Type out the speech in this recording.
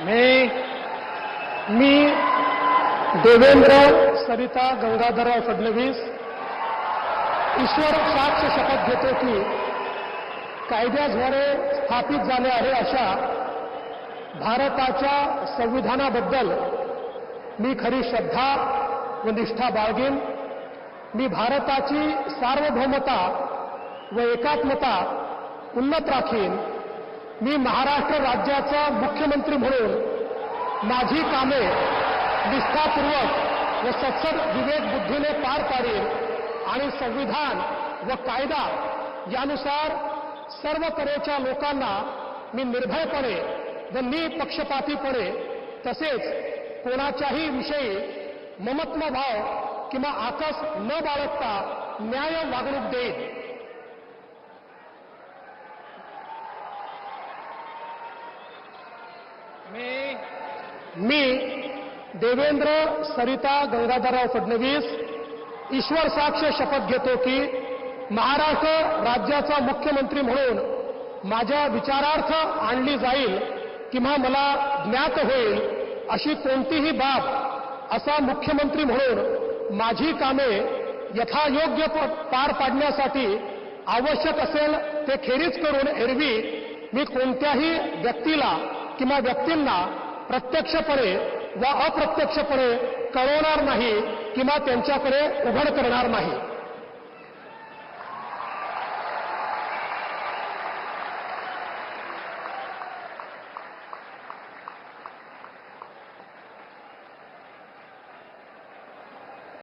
मी देवेंद्र सरिता गंगाधरराव फडणवीस ईश्वर साक्ष शपथ घेतो की कायद्याद्वारे स्थापित झाले आहे अशा भारताच्या संविधानाबद्दल मी खरी श्रद्धा व निष्ठा बाळगेन। मी भारताची सार्वभौमता व एकात्मता उन्नत राखीन। मी महाराष्ट्र राज्याचा मुख्यमंत्री म्हणून माझी कामे निष्ठापूर्वक व सत्सद विवेक बुद्धीने पार पाडेन आणि संविधान व कायदा यानुसार सर्व तऱ्हेच्या लोकांना मी निर्भयपणे व निपक्षपातीपणे तसेच कोणाच्याही विषयी ममत्व भाव किंवा आकस न बाळगता न्याय वागणूक देईन। मी देवेंद्र सरिता गंगाधरराव फडणवीस ईश्वर साक्ष शपथ घेतो की महाराष्ट्र राज्याचा मुख्यमंत्री म्हणून माझ्या विचारार्थ आणली जाईल किंवा मला ज्ञात होईल अशी कोणतीही बाब असा मुख्यमंत्री म्हणून माझी कामे यथायोग्य पार पाडण्यासाठी आवश्यक असेल ते खेरीज करून एरवी मी कोणत्याही व्यक्तीला किंवा व्यक्तींना प्रत्यक्षपणे व अप्रत्यक्षपणे कळवणार नाही किंवा त्यांच्याकडे उघड करणार नाही।